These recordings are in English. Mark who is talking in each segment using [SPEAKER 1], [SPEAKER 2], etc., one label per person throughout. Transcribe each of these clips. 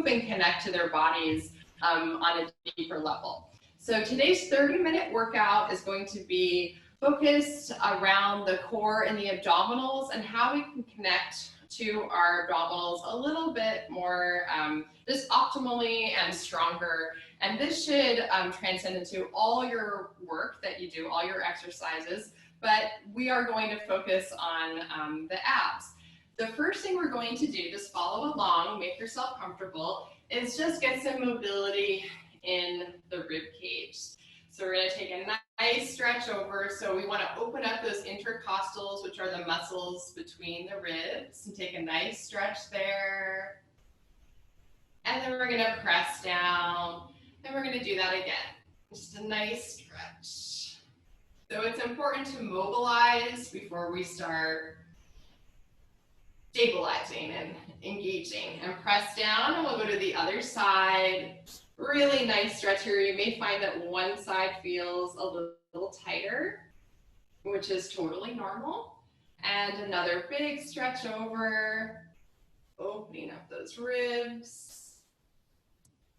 [SPEAKER 1] move and connect to their bodies on a deeper level. So today's 30-minute workout is going to be focused around the core and the abdominals and how we can connect to our abdominals a little bit more just optimally and stronger. And this should transcend into all your work that you do, all your exercises, but we are going to focus on the abs. The first thing we're going to do, just follow along, make yourself comfortable, is just get some mobility in the rib cage. So we're going to take a nice stretch over. So we want to open up those intercostals, which are the muscles between the ribs, and take a nice stretch there. And then we're going to press down, and we're going to do that again. Just a nice stretch. So it's important to mobilize before we start stabilizing and engaging. And press down, and we'll go to the other side. Really nice stretch here. You may find that one side feels a little tighter, which is totally normal. And another big stretch over, opening up those ribs.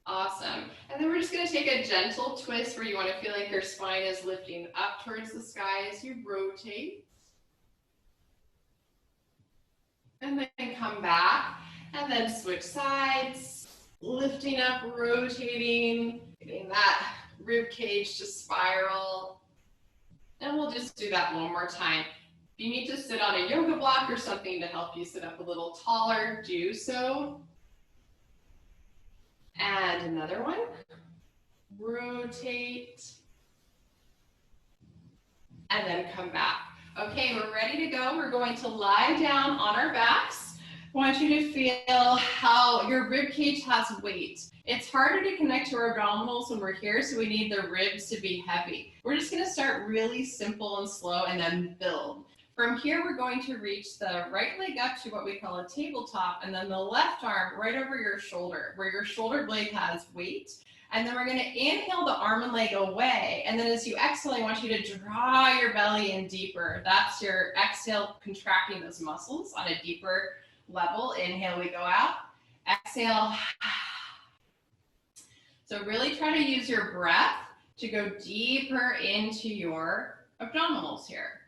[SPEAKER 1] Awesome. And then we're just going to take a gentle twist where you want to feel like your spine is lifting up towards the sky as you rotate. And then come back, and then switch sides. Lifting up, rotating, getting that rib cage to spiral. And we'll just do that one more time. If you need to sit on a yoga block or something to help you sit up a little taller, do so. And another one. Rotate. And then come back. Okay, we're ready to go. We're going to lie down on our backs. I want you to feel how your rib cage has weight. It's harder to connect to our abdominals when we're here, so we need the ribs to be heavy. We're just going to start really simple and slow and then build. From here, we're going to reach the right leg up to what we call a tabletop, and then the left arm right over your shoulder, where your shoulder blade has weight. And then we're going to inhale the arm and leg away. And then as you exhale, I want you to draw your belly in deeper. That's your exhale, contracting those muscles on a deeper level. Inhale, we go out. Exhale. So really try to use your breath to go deeper into your abdominals here.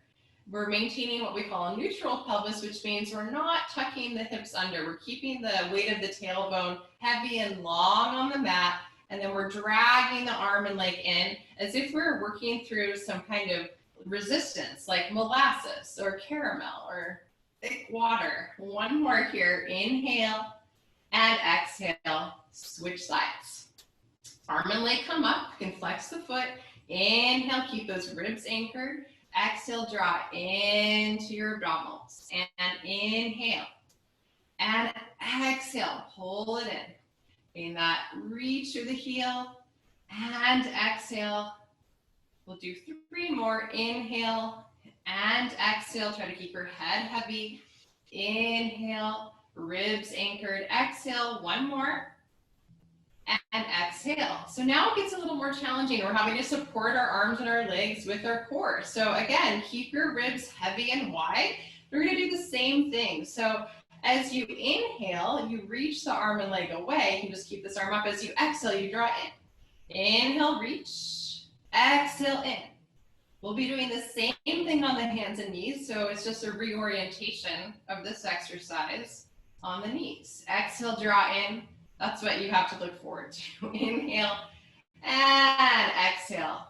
[SPEAKER 1] We're maintaining what we call a neutral pelvis, which means we're not tucking the hips under. We're keeping the weight of the tailbone heavy and long on the mat, and then we're dragging the arm and leg in as if we're working through some kind of resistance, like molasses or caramel or thick water. One more here. Inhale and exhale. Switch sides. Arm and leg come up. You can flex the foot. Inhale, keep those ribs anchored. Exhale, draw into your abdominals. And inhale. And exhale, pull it in. In that, reach through the heel. And exhale. We'll do 3 more. Inhale. And exhale, try to keep your head heavy. Inhale, ribs anchored. Exhale, 1 more. And exhale. So now it gets a little more challenging. We're having to support our arms and our legs with our core. So again, keep your ribs heavy and wide. We're going to do the same thing. So as you inhale, you reach the arm and leg away. You can just keep this arm up. As you exhale, you draw in. Inhale, reach. Exhale, in. We'll be doing the same thing on the hands and knees, so it's just a reorientation of this exercise on the knees. Exhale, draw in. That's what you have to look forward to. Inhale and exhale.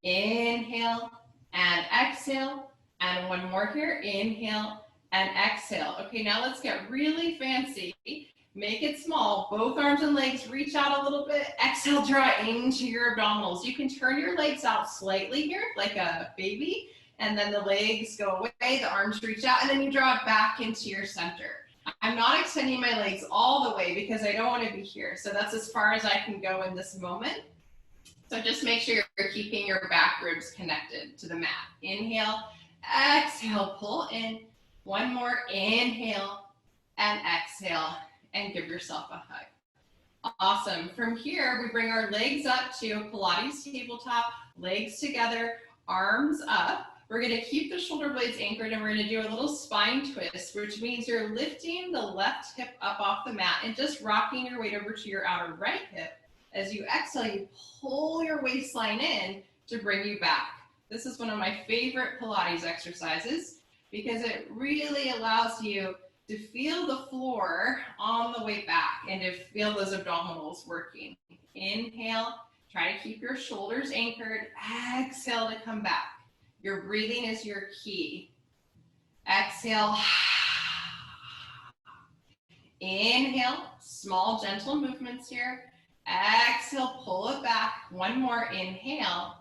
[SPEAKER 1] Inhale and exhale. And 1 more here. Inhale and exhale. Okay, now let's get really fancy. Make it small. Both arms and legs reach out a little bit. Exhale, draw into your abdominals. You can turn your legs out slightly here, like a baby, and then the legs go away, the arms reach out, and then you draw it back into your center. I'm not extending my legs all the way because I don't want to be here. So that's as far as I can go in this moment. So just make sure you're keeping your back ribs connected to the mat. Inhale, exhale, pull in. 1 more, inhale, and exhale. And give yourself a hug. Awesome. From here, we bring our legs up to Pilates tabletop, legs together, arms up. We're going to keep the shoulder blades anchored, and we're going to do a little spine twist, which means you're lifting the left hip up off the mat and just rocking your weight over to your outer right hip. As you exhale, you pull your waistline in to bring you back. This is one of my favorite Pilates exercises because it really allows you to feel the floor on the way back and to feel those abdominals working. Inhale, try to keep your shoulders anchored. Exhale to come back. Your breathing is your key. Exhale. Inhale, small gentle movements here. Exhale, pull it back. One more, inhale.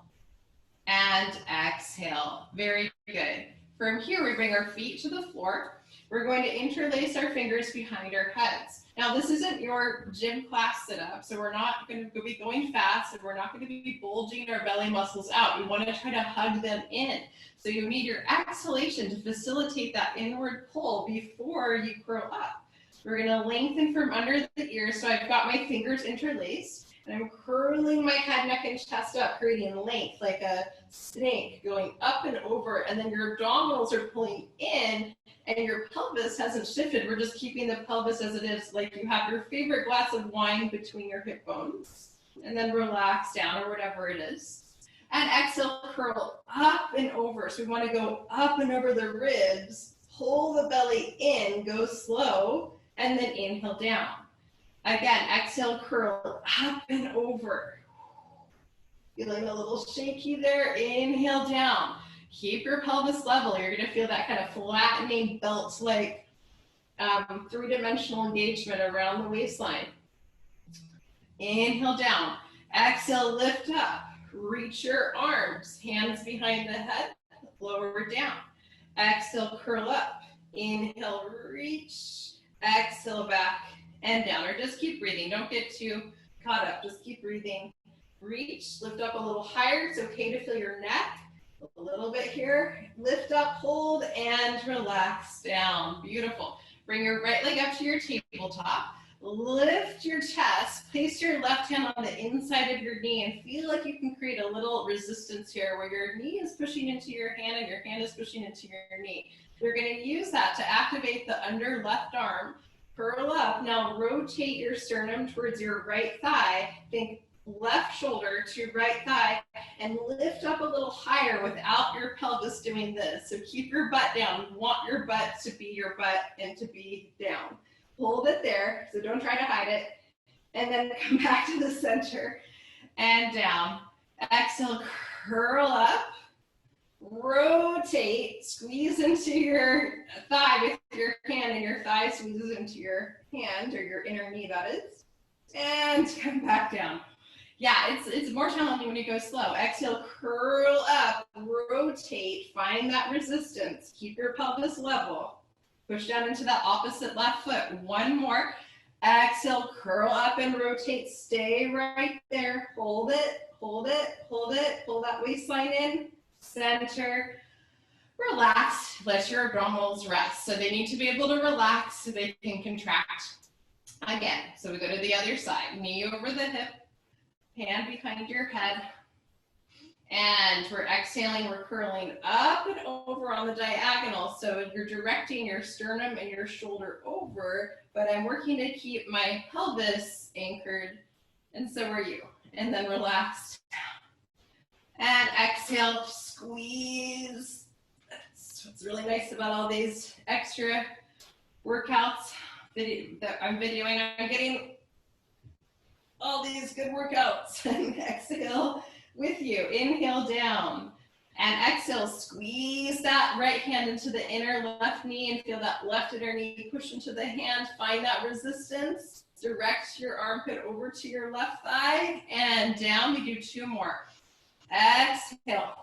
[SPEAKER 1] And exhale. Very good. From here, we bring our feet to the floor. We're going to interlace our fingers behind our heads. Now, this isn't your gym class sit-up, so we're not going to be going fast, and we're not going to be bulging our belly muscles out. You want to try to hug them in. So you need your exhalation to facilitate that inward pull before you curl up. We're going to lengthen from under the ears. So I've got my fingers interlaced, and I'm curling my head, neck, and chest up, creating length like a snake going up and over, and then your abdominals are pulling in, and your pelvis hasn't shifted. We're just keeping the pelvis as it is, like you have your favorite glass of wine between your hip bones, and then relax down or whatever it is. And exhale, curl up and over. So we want to go up and over the ribs, pull the belly in, go slow, and then inhale down. Again, exhale, curl up and over. Feeling a little shaky there, inhale down. Keep your pelvis level. You're going to feel that kind of flattening belt-like three-dimensional engagement around the waistline. Inhale down. Exhale, lift up. Reach your arms, hands behind the head, lower down. Exhale, curl up. Inhale, reach. Exhale, back and down. Or just keep breathing. Don't get too caught up. Just keep breathing. Reach, lift up a little higher. It's okay to feel your neck. A little bit here. Lift up, hold, and relax down. Beautiful. Bring your right leg up to your tabletop. Lift your chest. Place your left hand on the inside of your knee and feel like you can create a little resistance here where your knee is pushing into your hand and your hand is pushing into your knee. You're going to use that to activate the under left arm. Curl up. Now rotate your sternum towards your right thigh. Think left shoulder to right thigh and lift up a little higher without your pelvis doing this. So keep your butt down. You want your butt to be your butt and to be down. Hold it there, so don't try to hide it. And then come back to the center and down. Exhale, curl up. Rotate, squeeze into your thigh with your hand, and your thigh squeezes into your hand, or your inner knee, that is. And come back down. Yeah, it's more challenging when you go slow. Exhale, curl up, rotate, find that resistance. Keep your pelvis level. Push down into that opposite left foot. One more. Exhale, curl up and rotate. Stay right there. Hold it, hold it, hold it. Pull that waistline in. Center. Relax. Let your abdominals rest. So they need to be able to relax so they can contract again. So we go to the other side. Knee over the hip. Hand behind your head. And we're exhaling, we're curling up and over on the diagonal. So you're directing your sternum and your shoulder over, but I'm working to keep my pelvis anchored, and so are you. And then relax. And exhale, squeeze. That's what's really nice about all these extra workouts that I'm videoing. I'm getting all these good workouts. And exhale with you. Inhale down. And exhale, squeeze that right hand into the inner left knee and feel that left inner knee push into the hand. Find that resistance. Direct your armpit over to your left thigh and down. We do two more. Exhale.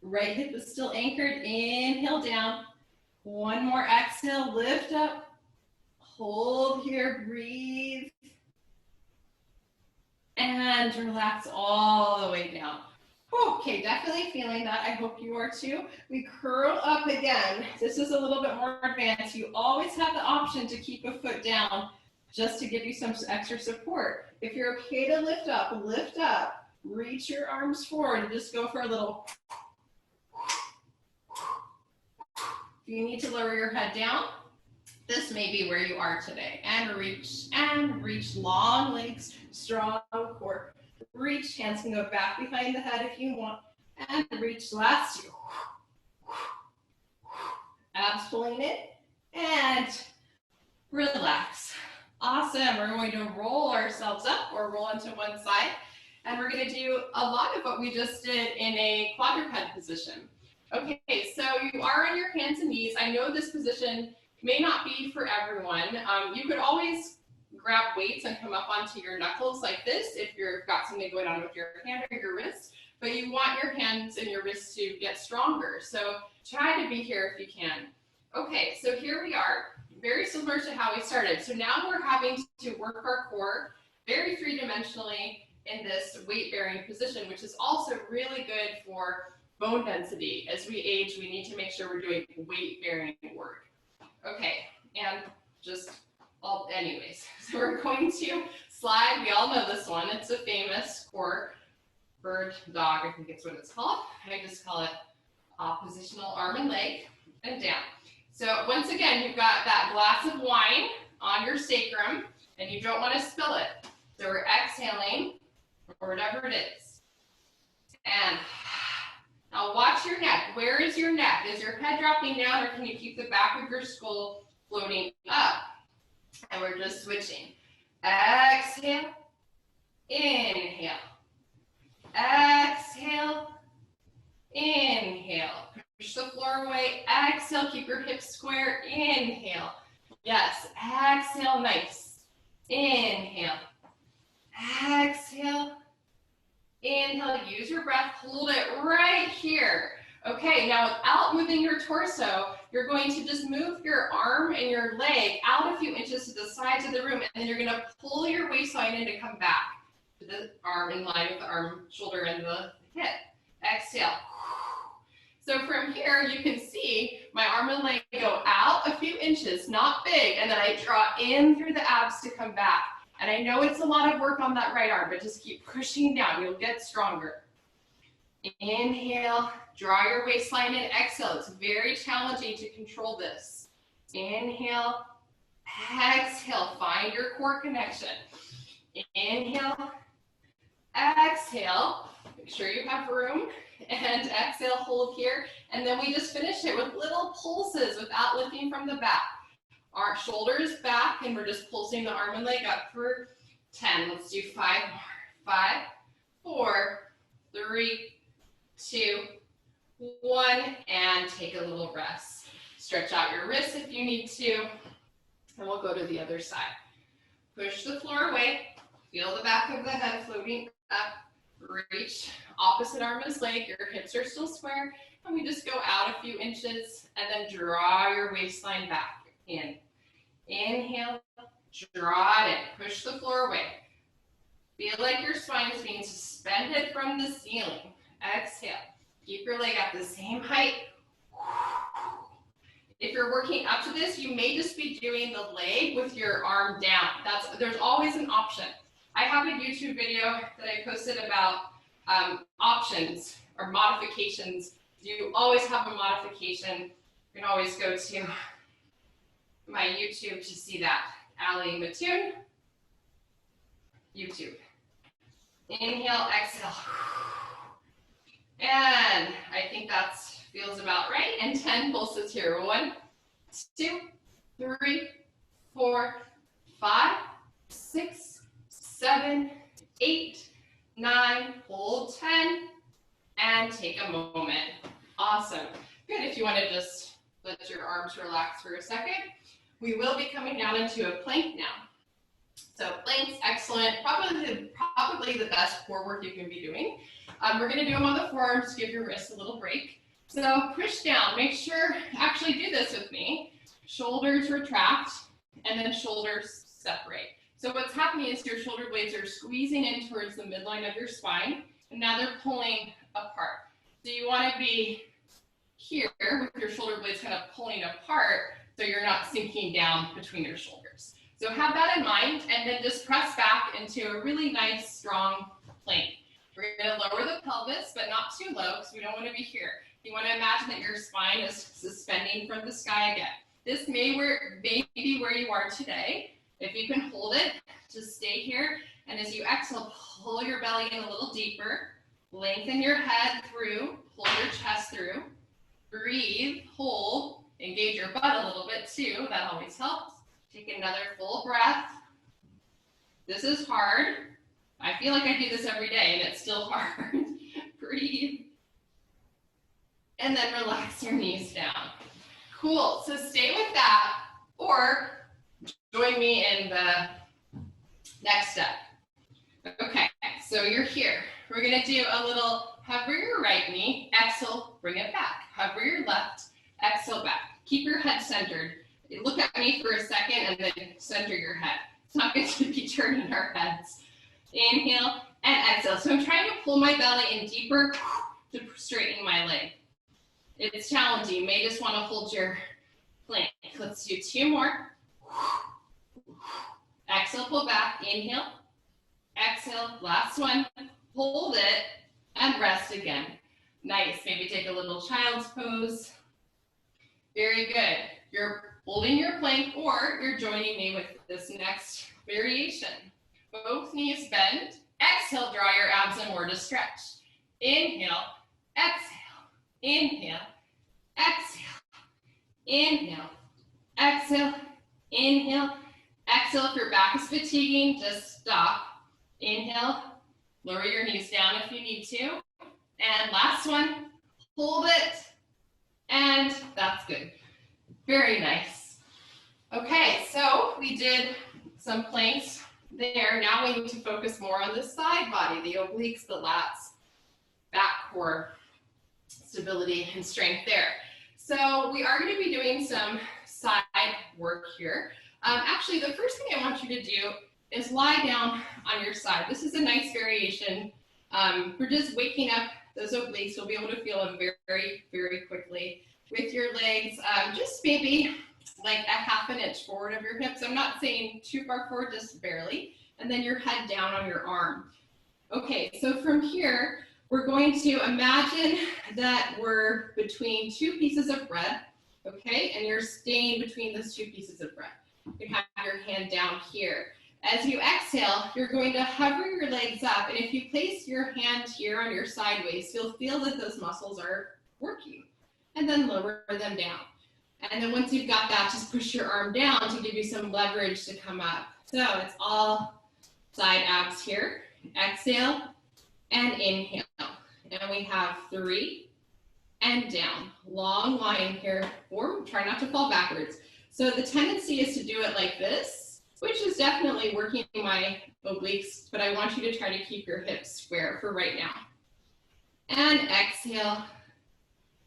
[SPEAKER 1] Right hip is still anchored. Inhale down. One more exhale. Lift up. Hold here. Breathe. And relax all the way down. Okay, definitely feeling that. I hope you are too. We curl up again. This is a little bit more advanced. You always have the option to keep a foot down just to give you some extra support. If you're okay to lift up, reach your arms forward and just go for a little If you need to lower your head down, this may be where you are today. And reach, long legs, strong core. Reach, hands can go back behind the head if you want. And reach, last two. Abs pulling in, and relax. Awesome, we're going to roll ourselves up or roll into one side. And we're gonna do a lot of what we just did in a quadruped position. Okay, so you are on your hands and knees. I know this position may not be for everyone. You could always grab weights and come up onto your knuckles like this if you've got something going on with your hand or your wrist, but you want your hands and your wrists to get stronger. So try to be here if you can. Okay, so here we are, very similar to how we started. So now we're having to work our core very three-dimensionally in this weight-bearing position, which is also really good for bone density. As we age, we need to make sure we're doing weight-bearing work. Okay, and anyways, so we're going to slide. We all know this one. It's a famous core bird dog, I think it's what it's called. I just call it oppositional arm and leg and down. So once again, you've got that glass of wine on your sacrum and you don't want to spill it. So we're exhaling or whatever it is. And now watch your neck. Where is your neck? Is your head dropping down or can you keep the back of your skull floating up? And we're just switching. Exhale, inhale. Exhale, inhale. Push the floor away. Exhale, keep your hips square. Inhale. Yes, exhale, nice. Inhale. Exhale. Inhale, use your breath, hold it right here. Okay, now without moving your torso, you're going to just move your arm and your leg out a few inches to the sides of the room, and then you're gonna pull your waistline in to come back to the arm in line with the arm, shoulder, and the hip. Exhale. So from here, you can see my arm and leg go out a few inches, not big, and then I draw in through the abs to come back. And I know it's a lot of work on that right arm, but just keep pushing down. You'll get stronger. Inhale, draw your waistline in. Exhale. It's very challenging to control this. Inhale, exhale. Find your core connection. Inhale, exhale. Make sure you have room. And exhale, hold here. And then we just finish it with little pulses without lifting from the back. Our shoulders back, and we're just pulsing the arm and leg up for 10. Let's do 5 more. 5, 4, 3, 2, 1, and take a little rest. Stretch out your wrists if you need to, and we'll go to the other side. Push the floor away. Feel the back of the head floating up. Reach opposite arm as leg. Your hips are still square, and we just go out a few inches, and then draw your waistline back in. Inhale, draw it in, push the floor away. Feel like your spine is being suspended from the ceiling. Exhale, keep your leg at the same height. If you're working up to this, you may just be doing the leg with your arm down. There's always an option. I have a YouTube video that I posted about options or modifications. You always have a modification. You can always go to my YouTube to see that. Ali Mattoon, YouTube. Inhale, exhale. And I think that feels about right. And 10 pulses here. 1, 2, 3, 4, 5, 6, 7, 8, 9. Hold 10 and take a moment. Awesome. Good. If you want to just let your arms relax for a second. We will be coming down into a plank now. So planks, excellent. Probably the best core work you can be doing. We're going to do them on the forearms to give your wrists a little break. So push down. Make sure, actually do this with me. Shoulders retract and then shoulders separate. So what's happening is your shoulder blades are squeezing in towards the midline of your spine, and now they're pulling apart. So you want to be here with your shoulder blades kind of pulling apart, so you're not sinking down between your shoulders. So have that in mind, and then just press back into a really nice, strong plank. We're going to lower the pelvis, but not too low, because we don't want to be here. You want to imagine that your spine is suspending from the sky again. This may be where you are today. If you can hold it, just stay here. And as you exhale, pull your belly in a little deeper. Lengthen your head through. Pull your chest through. Breathe, hold, engage your butt a little bit too. That always helps. Take another full breath. This is hard. I feel like I do this every day and it's still hard. Breathe. And then relax your knees down. Cool, so stay with that or join me in the next step. Okay, so you're here. We're gonna do a little hover your right knee, exhale, bring it back. Hover your left, exhale back. Keep your head centered. Look at me for a second and then center your head. It's not good to be turning our heads. Inhale and exhale. So I'm trying to pull my belly in deeper to straighten my leg. It's challenging. You may just want to hold your plank. Let's do 2 more. Exhale, pull back. Inhale. Exhale. Last one. Hold it and rest again. Nice. Maybe take a little child's pose. Very good. You're holding your plank or you're joining me with this next variation. Both knees bend. Exhale, draw your abs in more to stretch. Inhale, exhale. Inhale, exhale, inhale, exhale, inhale, exhale. If your back is fatiguing, just stop. Inhale, lower your knees down if you need to. And last one, hold it, and that's good. Very nice. Okay, so we did some planks there. Now we need to focus more on the side body, the obliques, the lats, back core. Stability and strength there. So we are going to be doing some side work here. Actually, the first thing I want you to do is lie down on your side. This is a nice variation. We're just waking up those obliques. You'll be able to feel them very, very quickly with your legs. Just maybe like a ½ an inch forward of your hips. I'm not saying too far forward, just barely. And then your head down on your arm. Okay, so from here, we're going to imagine that we're between 2 pieces of bread, okay? And you're staying between those 2 pieces of bread. You have your hand down here. As you exhale, you're going to hover your legs up, and if you place your hand here on your sideways, you'll feel that those muscles are working, and then lower them down. And then once you've got that, just push your arm down to give you some leverage to come up. So it's all side abs here. Exhale and inhale. And we have 3 and down. Long line here, or try not to fall backwards. So the tendency is to do it like this, which is definitely working my obliques, but I want you to try to keep your hips square for right now. And exhale,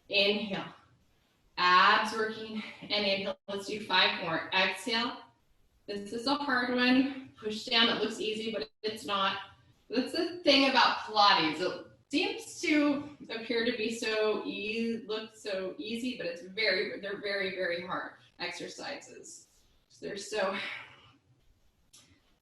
[SPEAKER 1] inhale. Abs working, and inhale. Let's do 5 more. Exhale. This is a hard one. Push down. It looks easy, but it's not. That's the thing about Pilates. It seems to appear to be look so easy, but they're very, very hard exercises. So they're so,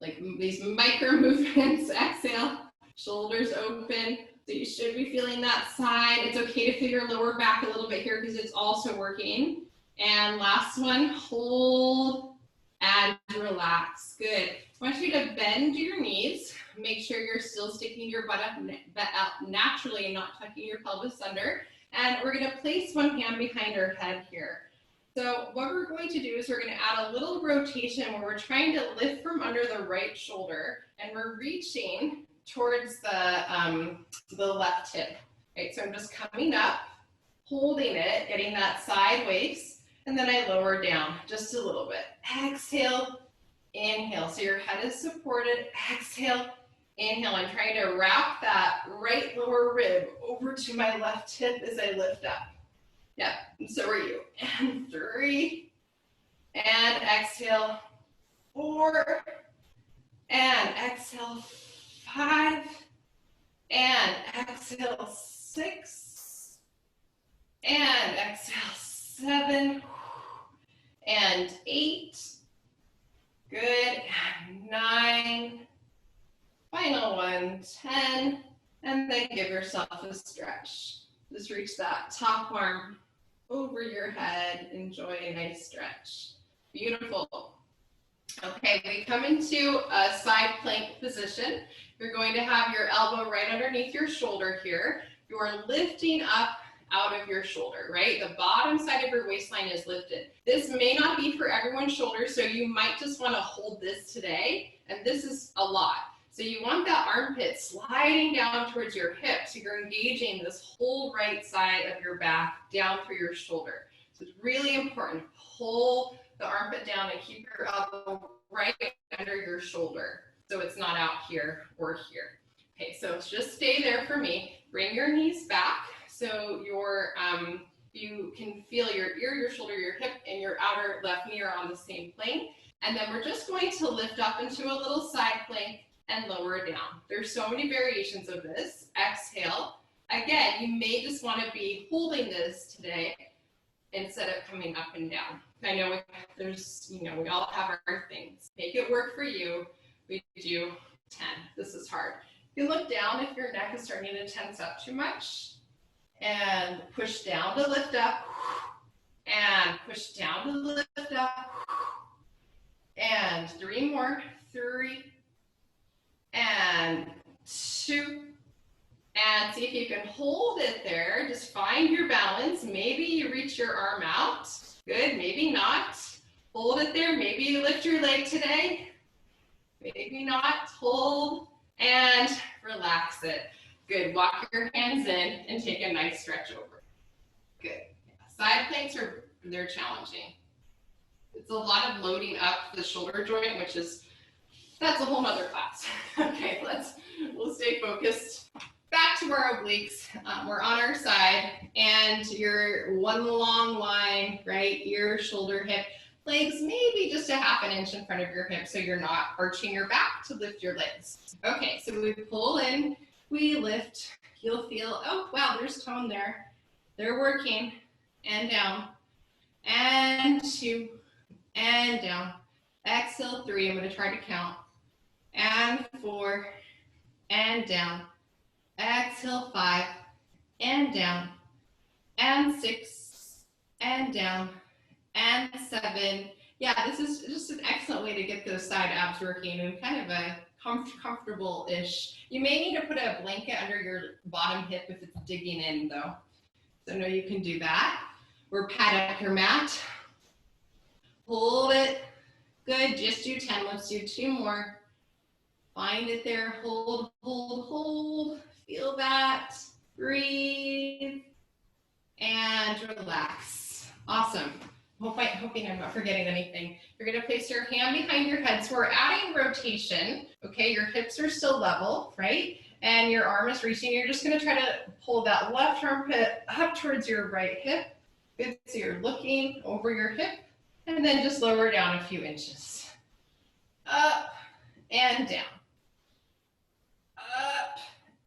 [SPEAKER 1] like these micro movements. Exhale, shoulders open. So you should be feeling that side. It's okay to feel your lower back a little bit here because it's also working. And last one, hold and relax. Good. I want you to bend your knees. Make sure you're still sticking your butt out naturally and not tucking your pelvis under. And we're going to place one hand behind our head here. So what we're going to do is we're going to add a little rotation where we're trying to lift from under the right shoulder, and we're reaching towards the left hip. Right, so I'm just coming up, holding it, getting that sideways, and then I lower down just a little bit. Exhale, inhale. So your head is supported. Exhale, inhale. I'm trying to wrap that right lower rib over to my left hip as I lift up. Yep, and so are you. And 3, and exhale, 4, and exhale, 5, and exhale, 6, and exhale, 7, and 8, good, and 9, final one, 10, and then give yourself a stretch. Just reach that top arm over your head. Enjoy a nice stretch. Beautiful. Okay, we come into a side plank position. You're going to have your elbow right underneath your shoulder here. You're lifting up out of your shoulder, right? The bottom side of your waistline is lifted. This may not be for everyone's shoulder, so you might just want to hold this today, and this is a lot. So you want that armpit sliding down towards your hip, so you're engaging this whole right side of your back down through your shoulder. So it's really important. Pull the armpit down and keep your elbow right under your shoulder, so it's not out here or here. Okay, so just stay there for me. Bring your knees back so you can feel your ear, your shoulder, your hip, and your outer left knee are on the same plane. And then we're just going to lift up into a little side plank and lower down. There's so many variations of this. Exhale. Again, you may just want to be holding this today instead of coming up and down. I know we all have our things. Make it work for you. We do 10. This is hard. You look down if your neck is starting to tense up too much, and push down to lift up, and push down to lift up, and 3 more, 3, and 2, and see if you can hold it there. Just find your balance. Maybe you reach your arm out. Good, maybe not. Hold it there. Maybe you lift your leg today. Maybe not. Hold and relax it. Good. Walk your hands in and take a nice stretch over. Good. Side planks they're challenging. It's a lot of loading up the shoulder joint, that's a whole nother class. Okay, we'll stay focused. Back to our obliques. We're on our side, and you're one long line, right? Ear, shoulder, hip. Legs maybe just a ½ an inch in front of your hip so you're not arching your back to lift your legs. Okay, so we pull in, we lift. You'll feel, oh wow, there's tone there. They're working. And down. And 2. And down. Exhale 3. I'm going to try to count. And 4. And down. Exhale 5. And down. And 6. And down. And 7. Yeah, this is just an excellent way to get those side abs working and kind of a comfortable-ish. You may need to put a blanket under your bottom hip if it's digging in though. So no, you can do that. Or pad up your mat. Hold it. Good, just do 10. Let's do 2 more. Find it there, hold, hold, hold. Feel that, breathe, and relax. Awesome. Hoping I'm not forgetting anything. You're gonna place your hand behind your head. So we're adding rotation, okay? Your hips are still level, right? And your arm is reaching. You're just gonna try to pull that left armpit up towards your right hip. Good, so you're looking over your hip, and then just lower down a few inches. Up and down. Up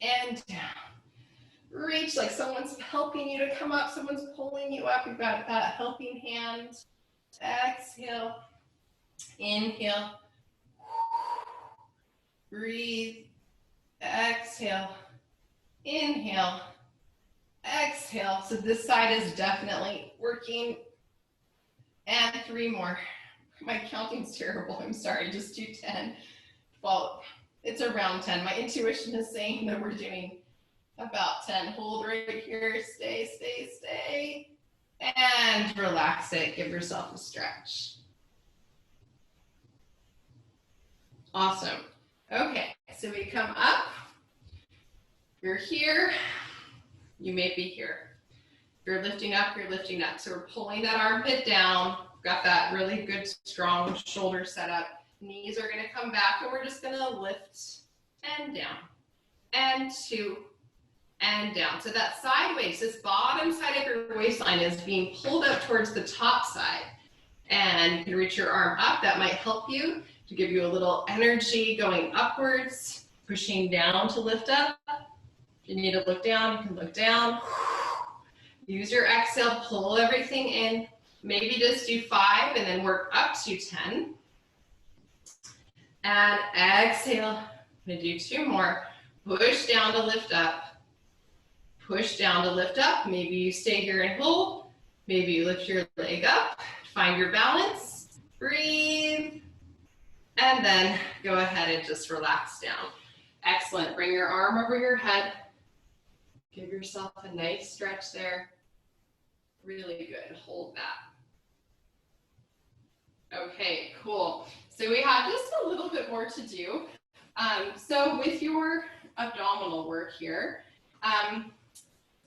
[SPEAKER 1] and down. Reach like someone's helping you to come up, someone's pulling you up. You've got that helping hand. Exhale, inhale, breathe, exhale, inhale, exhale. So this side is definitely working. And 3 more. My counting's terrible, I'm sorry, just do 10. Well, it's around 10. My intuition is saying that we're doing about 10. Hold right here, stay, stay, stay. And relax it, give yourself a stretch. Awesome. Okay, so we come up. You're here, you may be here. You're lifting up, you're lifting up. So we're pulling that armpit down. Got that really good, strong shoulder set up. Knees are gonna come back, and we're just gonna lift and down. And 2, and down. So that sideways, this bottom side of your waistline is being pulled up towards the top side. And you can reach your arm up. That might help you to give you a little energy going upwards, pushing down to lift up. If you need to look down, you can look down. Use your exhale, pull everything in. Maybe just do 5 and then work up to 10. And exhale, I'm gonna do 2 more. Push down to lift up. push down to lift up. Maybe you stay here and hold. Maybe you lift your leg up, find your balance, breathe, and then go ahead and just relax down. Excellent. Bring your arm over your head. Give yourself a nice stretch there. Really good. Hold that. Okay, cool. So we have just a little bit more to do. So with your abdominal work here,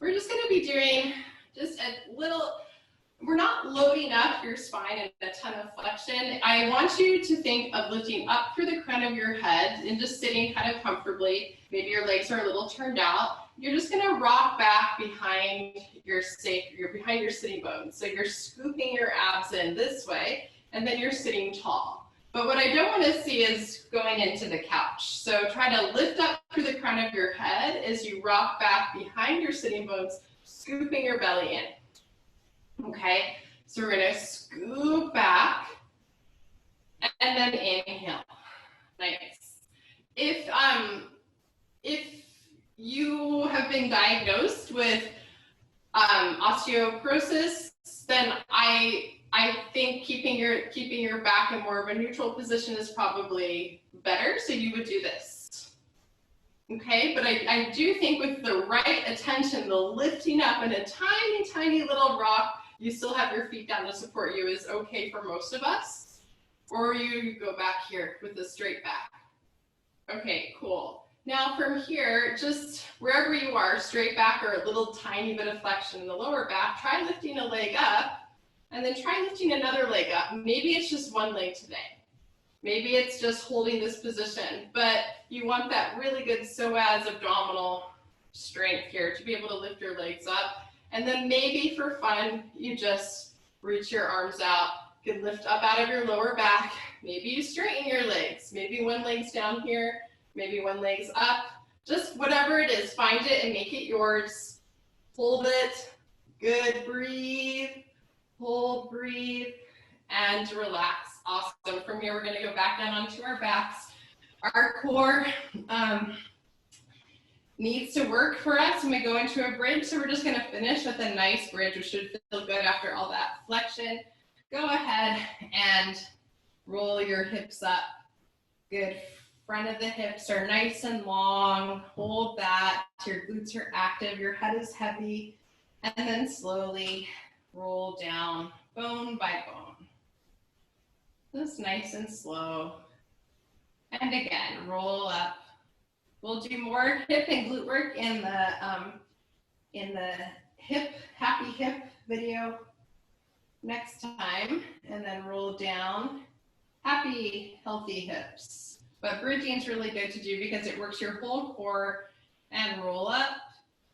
[SPEAKER 1] we're just going to be doing just a little. We're not loading up your spine in a ton of flexion. I want you to think of lifting up through the crown of your head and just sitting kind of comfortably. Maybe your legs are a little turned out. You're just gonna rock back behind your sitting bones. So you're scooping your abs in this way, and then you're sitting tall. But what I don't wanna see is going into the couch. So try to lift up through the crown of your head as you rock back behind your sitting bones, scooping your belly in. Okay, so we're gonna scoop back and then inhale. Nice. If you have been diagnosed with osteoporosis, then I think keeping your back in more of a neutral position is probably better. So you would do this. Okay, but I do think with the right attention, the lifting up and a tiny, tiny little rock, you still have your feet down to support you is okay for most of us. Or you go back here with a straight back. Okay, cool. Now from here, just wherever you are, straight back or a little tiny bit of flexion in the lower back, try lifting a leg up and then try lifting another leg up. Maybe it's just one leg today. Maybe it's just holding this position, but you want that really good psoas abdominal strength here to be able to lift your legs up. And then maybe for fun, you just reach your arms out, you can lift up out of your lower back. Maybe you straighten your legs. Maybe one leg's down here, maybe one leg's up. Just whatever it is, find it and make it yours. Hold it, good, breathe, hold, breathe, and relax. Awesome. From here, we're gonna go back down onto our backs. Our core needs to work for us when we go into a bridge. So we're just gonna finish with a nice bridge, which should feel good after all that flexion. Go ahead and roll your hips up. Good. Front of the hips are nice and long. Hold that. Your glutes are active. Your head is heavy. And then slowly roll down bone by bone. Just nice and slow. And again, roll up. We'll do more hip and glute work in the hip, happy hip video next time. And then roll down, happy, healthy hips. But bridging is really good to do because it works your whole core. And roll up.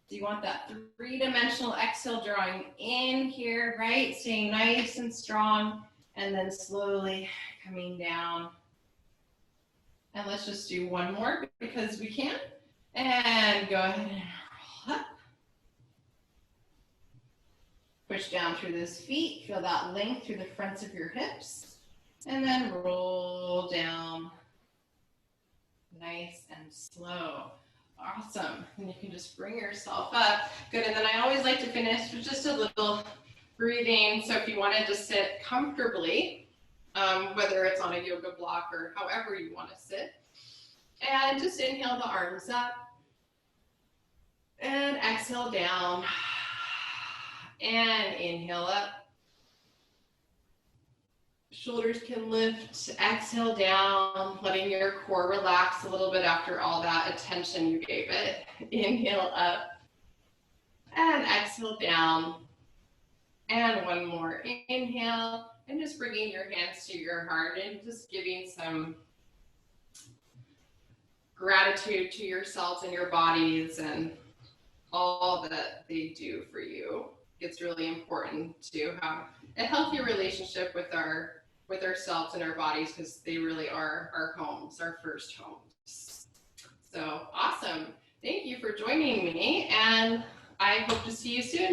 [SPEAKER 1] So you want that three-dimensional exhale drawing in here, right? Staying nice and strong. And then slowly coming down. And let's just do one more because we can. And go ahead and roll up. Push down through those feet. Feel that length through the fronts of your hips. And then roll down. Nice and slow. Awesome. And you can just bring yourself up. Good. And then I always like to finish with just a little breathing. So if you wanted to sit comfortably, whether it's on a yoga block or however you want to sit, and just inhale the arms up and exhale down and inhale up. Shoulders can lift, exhale down, letting your core relax a little bit after all that attention you gave it. Inhale up and exhale down. And one more inhale, and just bringing your hands to your heart and just giving some gratitude to yourselves and your bodies and all that they do for you. It's really important to have a healthy relationship with ourselves and our bodies because they really are our homes, our first homes. So awesome. Thank you for joining me, and I hope to see you soon.